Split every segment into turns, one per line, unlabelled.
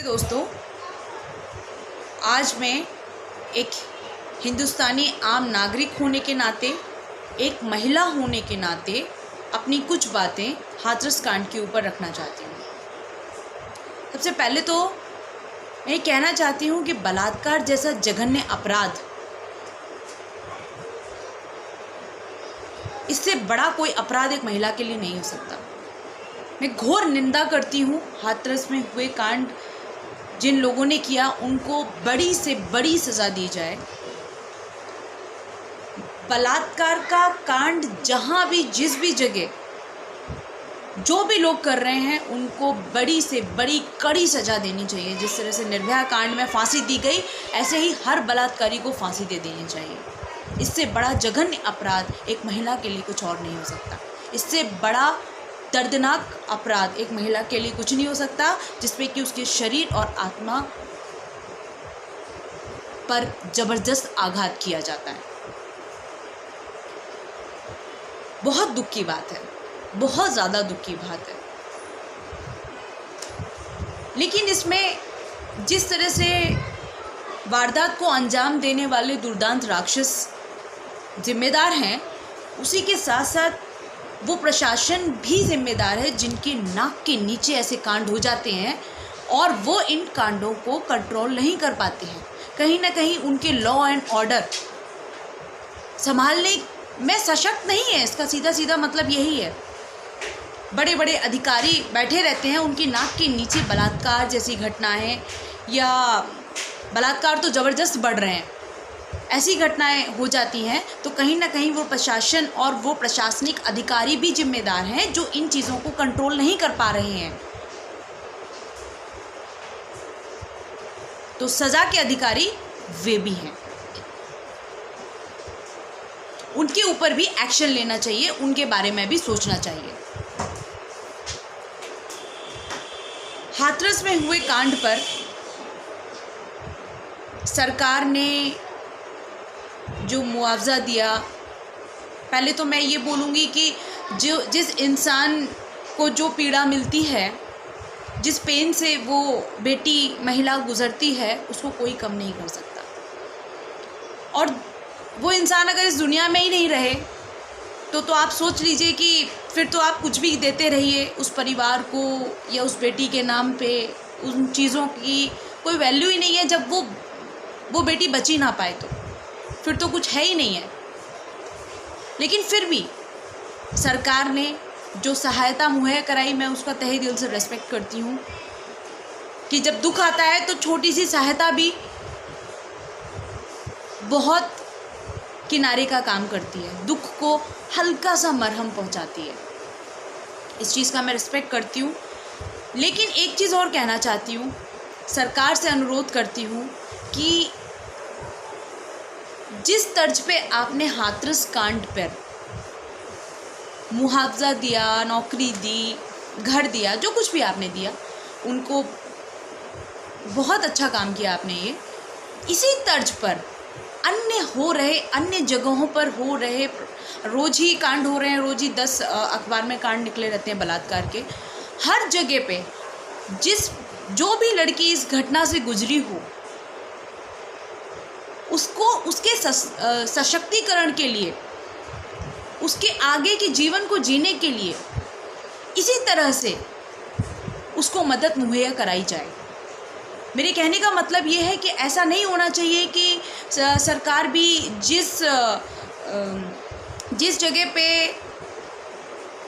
दोस्तों, आज मैं एक हिंदुस्तानी आम नागरिक होने के नाते, एक महिला होने के नाते अपनी कुछ बातें हाथरस कांड के ऊपर रखना चाहती हूँ। सबसे पहले तो मैं ये कहना चाहती हूँ कि बलात्कार जैसा जघन्य अपराध, इससे बड़ा कोई अपराध एक महिला के लिए नहीं हो सकता। मैं घोर निंदा करती हूँ हाथरस में हुए कांड। जिन लोगों ने किया उनको बड़ी से बड़ी सज़ा दी जाए। बलात्कार का कांड जहाँ भी, जिस भी जगह जो भी लोग कर रहे हैं, उनको बड़ी से बड़ी कड़ी सज़ा देनी चाहिए। जिस तरह से निर्भया कांड में फांसी दी गई, ऐसे ही हर बलात्कारी को फांसी दे देनी चाहिए। इससे बड़ा जघन्य अपराध एक महिला के लिए कुछ और नहीं हो सकता। इससे बड़ा दर्दनाक अपराध एक महिला के लिए कुछ नहीं हो सकता, जिसमें कि उसके शरीर और आत्मा पर जबरदस्त आघात किया जाता है। बहुत दुख की बात है, बहुत ज़्यादा दुख की बात है। लेकिन इसमें जिस तरह से वारदात को अंजाम देने वाले दुर्दांत राक्षस जिम्मेदार हैं, उसी के साथ साथ वो प्रशासन भी जिम्मेदार है, जिनके नाक के नीचे ऐसे कांड हो जाते हैं और वो इन कांडों को कंट्रोल नहीं कर पाते हैं। कहीं ना कहीं उनके लॉ एंड ऑर्डर संभालने में सशक्त नहीं है। इसका सीधा सीधा मतलब यही है। बड़े बड़े अधिकारी बैठे रहते हैं, उनकी नाक के नीचे बलात्कार जैसी घटनाएं, या बलात्कार तो ज़बरदस्त बढ़ रहे हैं, ऐसी घटनाएं हो जाती हैं, तो कहीं ना कहीं वो प्रशासन और वो प्रशासनिक अधिकारी भी जिम्मेदार हैं, जो इन चीज़ों को कंट्रोल नहीं कर पा रहे हैं। तो सज़ा के अधिकारी वे भी हैं, उनके ऊपर भी एक्शन लेना चाहिए, उनके बारे में भी सोचना चाहिए। हाथरस में हुए कांड पर सरकार ने जो मुआवजा दिया, पहले तो मैं ये बोलूँगी कि जिस इंसान को जो पीड़ा मिलती है, जिस पेन से वो बेटी महिला गुज़रती है, उसको कोई कम नहीं कर सकता। और वो इंसान अगर इस दुनिया में ही नहीं रहे तो आप सोच लीजिए कि फिर तो आप कुछ भी देते रहिए उस परिवार को या उस बेटी के नाम पे, उन चीज़ों की कोई वैल्यू ही नहीं है। जब वो बेटी बची ना पाए तो फिर तो कुछ है ही नहीं है। लेकिन फिर भी सरकार ने जो सहायता मुहैया कराई, मैं उसका तहे दिल से रेस्पेक्ट करती हूँ कि जब दुख आता है तो छोटी सी सहायता भी बहुत किनारे का काम करती है, दुख को हल्का सा मरहम पहुँचाती है। इस चीज़ का मैं रिस्पेक्ट करती हूँ। लेकिन एक चीज़ और कहना चाहती हूँ, सरकार से अनुरोध करती हूँ कि जिस तर्ज पे आपने हाथरस कांड पर मुआवजा दिया, नौकरी दी, घर दिया, जो कुछ भी आपने दिया, उनको बहुत अच्छा काम किया आपने। ये इसी तर्ज पर अन्य जगहों पर हो रहे, रोज़ ही कांड हो रहे हैं, रोज़ ही 10 अखबार में कांड निकले रहते हैं बलात्कार के। हर जगह पे जो भी लड़की इस घटना से गुजरी हो, उसको उसके सशक्तिकरण के लिए, उसके आगे के जीवन को जीने के लिए इसी तरह से उसको मदद मुहैया कराई जाए। मेरे कहने का मतलब ये है कि ऐसा नहीं होना चाहिए कि सरकार भी जिस जगह पे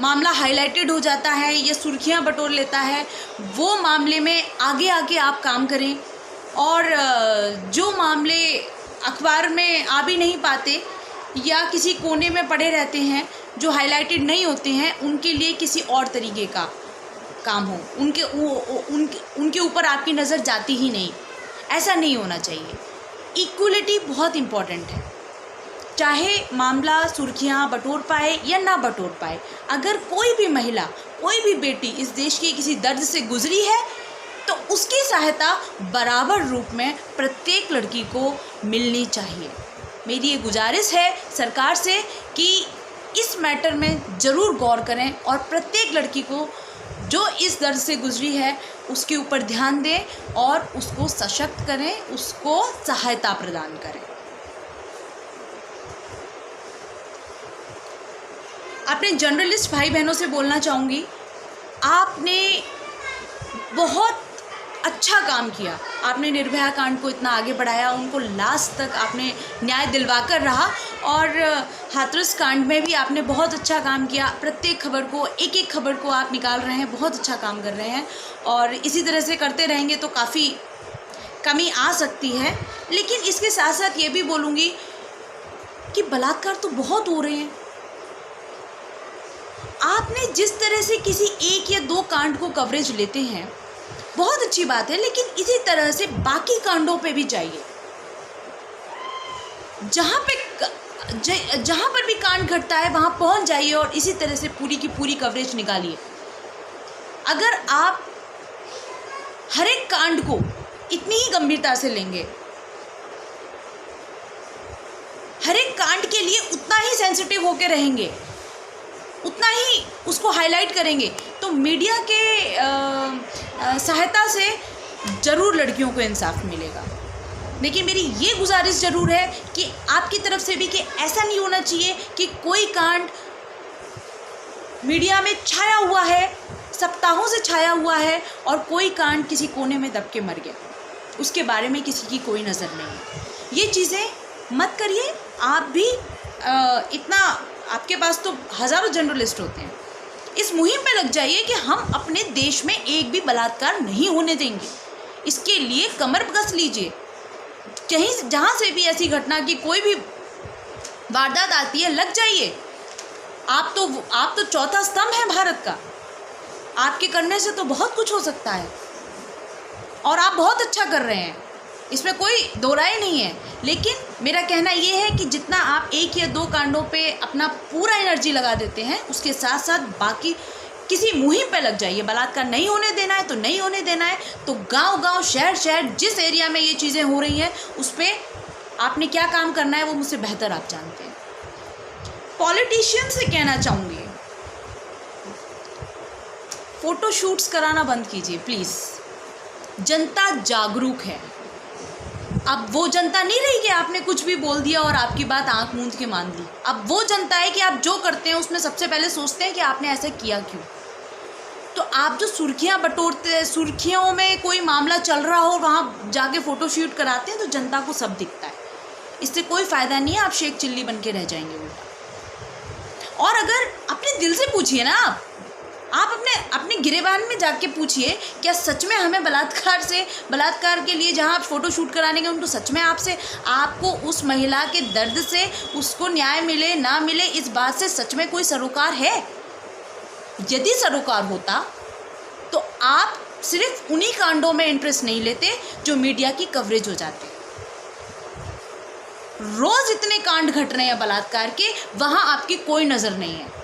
मामला हाईलाइटेड हो जाता है या सुर्खियां बटोर लेता है, वो मामले में आगे आगे आप काम करें, और जो मामले अखबार में आ भी नहीं पाते या किसी कोने में पड़े रहते हैं, जो हाईलाइटेड नहीं होते हैं, उनके लिए किसी और तरीके का काम हो, उनके ऊपर आपकी नज़र जाती ही नहीं। ऐसा नहीं होना चाहिए। इक्वलिटी बहुत इम्पॉर्टेंट है। चाहे मामला सुर्खियां बटोर पाए या ना बटोर पाए, अगर कोई भी महिला, कोई भी बेटी इस देश की किसी दर्द से गुजरी है, तो उसकी सहायता बराबर रूप में प्रत्येक लड़की को मिलनी चाहिए। मेरी ये गुजारिश है सरकार से कि इस मैटर में ज़रूर गौर करें और प्रत्येक लड़की को जो इस दर्द से गुजरी है उसके ऊपर ध्यान दें और उसको सशक्त करें, उसको सहायता प्रदान करें। अपने जर्नलिस्ट भाई बहनों से बोलना चाहूँगी, आपने बहुत अच्छा काम किया। आपने निर्भया कांड को इतना आगे बढ़ाया, उनको लास्ट तक आपने न्याय दिलवा कर रहा, और हाथरस कांड में भी आपने बहुत अच्छा काम किया। प्रत्येक खबर को, एक एक खबर को आप निकाल रहे हैं, बहुत अच्छा काम कर रहे हैं, और इसी तरह से करते रहेंगे तो काफ़ी कमी आ सकती है। लेकिन इसके साथ साथ ये भी बोलूँगी कि बलात्कार तो बहुत हो रहे हैं। आपने जिस तरह से किसी एक या दो कांड को कवरेज लेते हैं, बहुत अच्छी बात है, लेकिन इसी तरह से बाकी कांडों पे भी जाइए। जहाँ पर भी कांड घटता है वहाँ पहुँच जाइए और इसी तरह से पूरी की पूरी कवरेज निकालिए। अगर आप हर एक कांड को इतनी ही गंभीरता से लेंगे, हर एक कांड के लिए उतना ही सेंसिटिव होकर रहेंगे, उतना ही उसको हाईलाइट करेंगे, तो मीडिया के सहायता से ज़रूर लड़कियों को इंसाफ मिलेगा। लेकिन मेरी ये गुजारिश ज़रूर है कि आपकी तरफ से भी कि ऐसा नहीं होना चाहिए कि कोई कांड मीडिया में छाया हुआ है, सप्ताहों से छाया हुआ है, और कोई कांड किसी कोने में दब के मर गया, उसके बारे में किसी की कोई नज़र नहीं है। ये चीज़ें मत करिए। आप भी इतना, आपके पास तो हज़ारों जर्नलिस्ट होते हैं, इस मुहिम पे लग जाइए कि हम अपने देश में एक भी बलात्कार नहीं होने देंगे। इसके लिए कमर कस लीजिए। कहीं जहाँ से भी ऐसी घटना की कोई भी वारदात आती है, लग जाइए। आप तो चौथा स्तंभ है भारत का। आपके करने से तो बहुत कुछ हो सकता है, और आप बहुत अच्छा कर रहे हैं, इसमें कोई दो राय नहीं है। लेकिन मेरा कहना ये है कि जितना आप एक या दो कांडों पे अपना पूरा एनर्जी लगा देते हैं, उसके साथ साथ बाकी किसी मुहिम पे लग जाइए। बलात्कार नहीं होने देना है तो नहीं होने देना है, तो गांव-गांव, शहर-शहर, जिस एरिया में ये चीज़ें हो रही हैं, उस पर आपने क्या काम करना है वो मुझसे बेहतर आप जानते हैं। पॉलिटिशियन से कहना चाहूँगी, फ़ोटो शूट्स कराना बंद कीजिए प्लीज़। जनता जागरूक है। अब वो जनता नहीं रही कि आपने कुछ भी बोल दिया और आपकी बात आंख मूंद के मान ली। अब वो जनता है कि आप जो करते हैं उसमें सबसे पहले सोचते हैं कि आपने ऐसा किया क्यों। तो आप जो सुर्खियां बटोरते हैं, सुर्खियों में कोई मामला चल रहा हो, वहाँ जाके फ़ोटो शूट कराते हैं, तो जनता को सब दिखता है। इससे कोई फ़ायदा नहीं है, आप शेख चिल्ली बन के रह जाएंगे उल्टा। और अगर अपने दिल से पूछिए ना, आप अपने गिरेबान में जाके पूछिए, क्या सच में हमें बलात्कार के लिए जहाँ आप फ़ोटो शूट कराने गए, उनको सच में आपको उस महिला के दर्द से उसको न्याय मिले ना मिले, इस बात से सच में कोई सरोकार है? यदि सरोकार होता तो आप सिर्फ उन्हीं कांडों में इंटरेस्ट नहीं लेते जो मीडिया की कवरेज हो जाते। रोज़ इतने कांड घट रहे हैं बलात्कार के, वहाँ आपकी कोई नज़र नहीं है।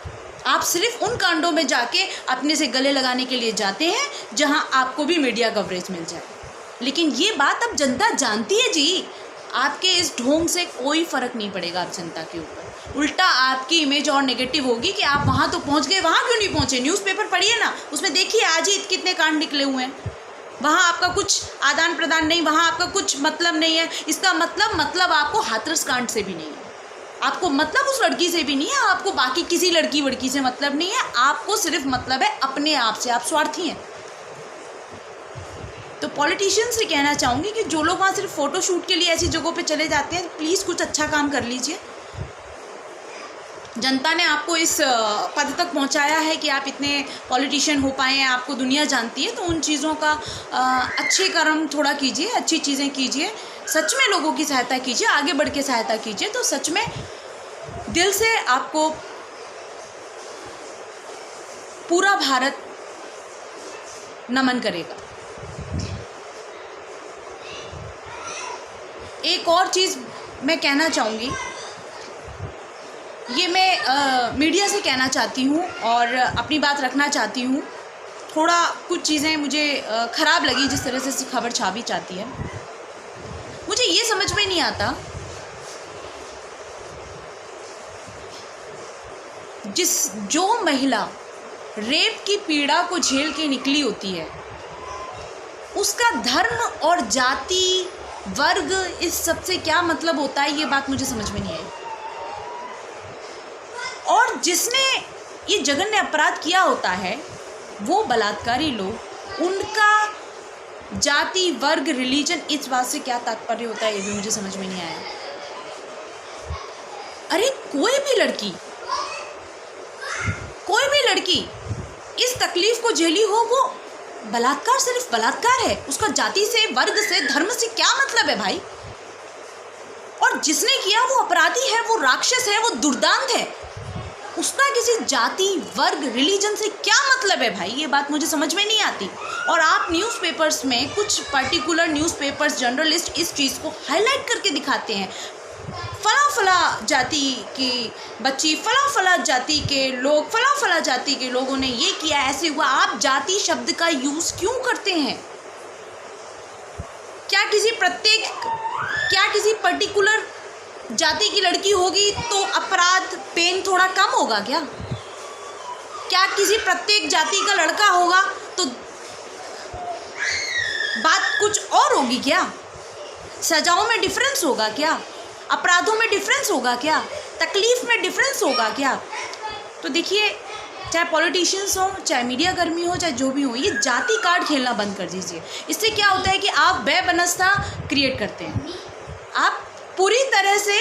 आप सिर्फ उन कांडों में जाके अपने से गले लगाने के लिए जाते हैं जहां आपको भी मीडिया कवरेज मिल जाए। लेकिन ये बात अब जनता जानती है जी। आपके इस ढोंग से कोई फ़र्क नहीं पड़ेगा अब जनता के ऊपर। उल्टा आपकी इमेज और नेगेटिव होगी कि आप वहाँ तो पहुँच गए, वहाँ क्यों नहीं पहुँचे? न्यूज़पेपर पढ़िए ना, उसमें देखिए आज ही कितने कांड निकले हुए हैं। वहाँ आपका कुछ आदान प्रदान नहीं, वहाँ आपका कुछ मतलब नहीं है। इसका मतलब आपको हाथरस कांड से भी नहीं है, आपको मतलब उस लड़की से भी नहीं है, आपको बाकी किसी लड़की वड़की से मतलब नहीं है। आपको सिर्फ मतलब है अपने आप से। आप स्वार्थी हैं। तो पॉलिटिशियन से कहना चाहूँगी कि जो लोग वहाँ सिर्फ फ़ोटो शूट के लिए ऐसी जगहों पे चले जाते हैं, प्लीज़ कुछ अच्छा काम कर लीजिए। जनता ने आपको इस पद तक पहुँचाया है कि आप इतने पॉलिटिशियन हो पाए हैं, आपको दुनिया जानती है, तो उन चीज़ों का अच्छे कर्म थोड़ा कीजिए, अच्छी चीज़ें कीजिए, सच में लोगों की सहायता कीजिए, आगे बढ़ के सहायता कीजिए। तो सच में दिल से आपको पूरा भारत नमन करेगा। एक और चीज़ मैं कहना चाहूँगी, ये मैं मीडिया से कहना चाहती हूँ और अपनी बात रखना चाहती हूँ। थोड़ा कुछ चीज़ें मुझे ख़राब लगी जिस तरह से खबर छापी जाती है। मुझे ये समझ में नहीं आता, जो महिला रेप की पीड़ा को झेल के निकली होती है, उसका धर्म और जाति वर्ग इस सब से क्या मतलब होता है, ये बात मुझे समझ में नहीं आई। और जिसने ये जघन्य अपराध किया होता है वो बलात्कारी लोग, उनका जाति वर्ग रिलीजन इस बात से क्या तात्पर्य होता है ये भी मुझे समझ में नहीं आया। अरे कोई भी लड़की इस तकलीफ को झेली हो, वो बलात्कार सिर्फ बलात्कार है, उसका जाति से वर्ग से धर्म से क्या मतलब है भाई। और जिसने किया वो अपराधी है, वो राक्षस है, वो दुर्दांत है, उसका किसी जाति वर्ग रिलीजन से क्या मतलब है भाई, ये बात मुझे समझ में नहीं आती। और आप न्यूज़पेपर्स में कुछ पर्टिकुलर न्यूज़पेपर्स जर्नलिस्ट इस चीज़ को हाईलाइट करके दिखाते हैं, फला जाति की बच्ची, फला जाति के लोग, फला जाति के लोगों ने ये किया, ऐसे हुआ। आप जाति शब्द का यूज़ क्यों करते हैं? क्या किसी पर्टिकुलर जाति की लड़की होगी तो अपराध पेन थोड़ा कम होगा क्या? क्या किसी प्रत्येक जाति का लड़का होगा तो बात कुछ और होगी क्या? सजाओं में डिफरेंस होगा क्या? अपराधों में डिफरेंस होगा क्या? तकलीफ में डिफरेंस होगा क्या? तो देखिए, चाहे पॉलिटिशियंस हो, चाहे मीडिया कर्मी हो, चाहे जो भी हो, ये जाति कार्ड खेलना बंद कर दीजिए। इससे क्या होता है कि आप बेबनस्ता क्रिएट करते हैं। आप पूरी तरह से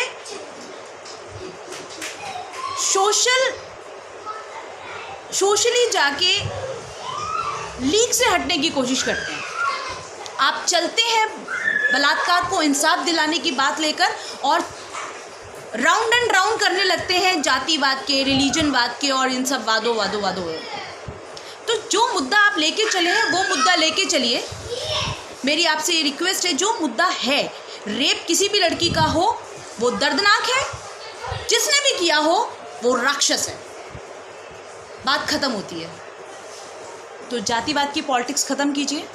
सोशली जाके लीग से हटने की कोशिश करते हैं। आप चलते हैं बलात्कार को इंसाफ दिलाने की बात लेकर और राउंड एंड राउंड करने लगते हैं जातिवाद के, रिलीजनवाद के और इन सब वादों। तो जो मुद्दा आप लेके चले हैं वो मुद्दा लेके चलिए। मेरी आपसे ये रिक्वेस्ट है, जो मुद्दा है, रेप किसी भी लड़की का हो वो दर्दनाक है, जिसने भी किया हो वो राक्षस है, बात खत्म होती है। तो जातिवाद की पॉलिटिक्स खत्म कीजिए।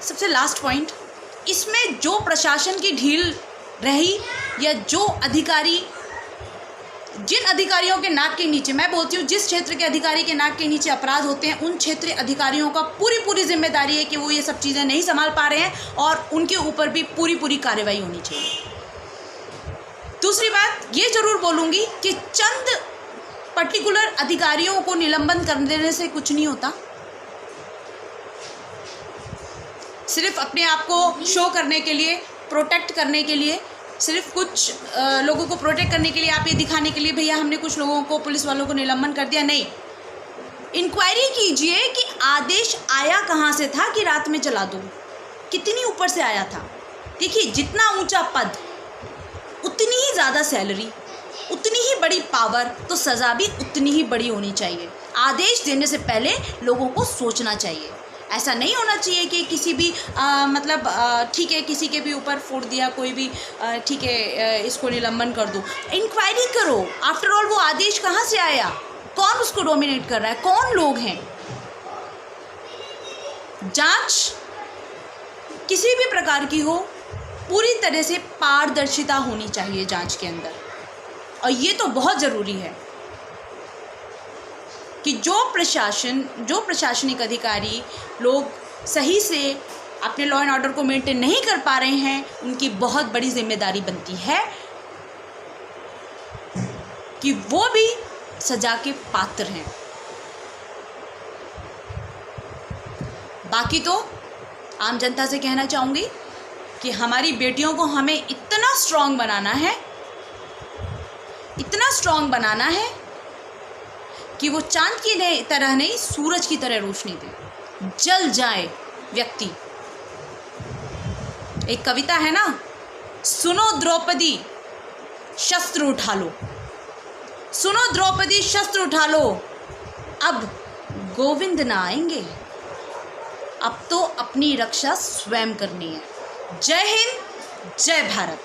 सबसे लास्ट पॉइंट, इसमें जो प्रशासन की ढील रही या जो अधिकारी, जिन अधिकारियों के नाक के नीचे, मैं बोलती हूँ जिस क्षेत्र के अधिकारी के नाक के नीचे अपराध होते हैं, उन क्षेत्रीय अधिकारियों का पूरी जिम्मेदारी है कि वो ये सब चीज़ें नहीं संभाल पा रहे हैं और उनके ऊपर भी पूरी कार्रवाई होनी चाहिए। दूसरी बात ये जरूर बोलूँगी कि चंद पर्टिकुलर अधिकारियों को निलंबन कर देने से कुछ नहीं होता। सिर्फ अपने आप को शो करने के लिए, प्रोटेक्ट करने के लिए, सिर्फ कुछ लोगों को प्रोटेक्ट करने के लिए, आप ये दिखाने के लिए भैया हमने कुछ लोगों को, पुलिस वालों को निलंबन कर दिया, नहीं। इंक्वायरी कीजिए कि आदेश आया कहाँ से था कि रात में चला दो, कितनी ऊपर से आया था। देखिए, जितना ऊंचा पद उतनी ही ज़्यादा सैलरी, उतनी ही बड़ी पावर, तो सज़ा भी उतनी ही बड़ी होनी चाहिए। आदेश देने से पहले लोगों को सोचना चाहिए। ऐसा नहीं होना चाहिए कि किसी भी ठीक है, किसी के भी ऊपर फोड़ दिया कोई भी, ठीक है इसको निलंबन कर दो। इंक्वायरी करो, आफ्टर ऑल वो आदेश कहाँ से आया, कौन उसको डोमिनेट कर रहा है, कौन लोग हैं। जांच किसी भी प्रकार की हो, पूरी तरह से पारदर्शिता होनी चाहिए जांच के अंदर। और ये तो बहुत ज़रूरी है कि जो प्रशासनिक अधिकारी लोग सही से अपने लॉ एंड ऑर्डर को मेंटेन नहीं कर पा रहे हैं, उनकी बहुत बड़ी जिम्मेदारी बनती है कि वो भी सजा के पात्र हैं। बाकी तो आम जनता से कहना चाहूँगी कि हमारी बेटियों को हमें इतना स्ट्रॉन्ग बनाना है कि वो चांद की तरह नहीं, सूरज की तरह रोशनी दे, जल जाए व्यक्ति। एक कविता है ना, सुनो द्रौपदी शस्त्र उठा लो, सुनो द्रौपदी शस्त्र उठा लो, अब गोविंद ना आएंगे, अब तो अपनी रक्षा स्वयं करनी है। जय हिंद, जय भारत।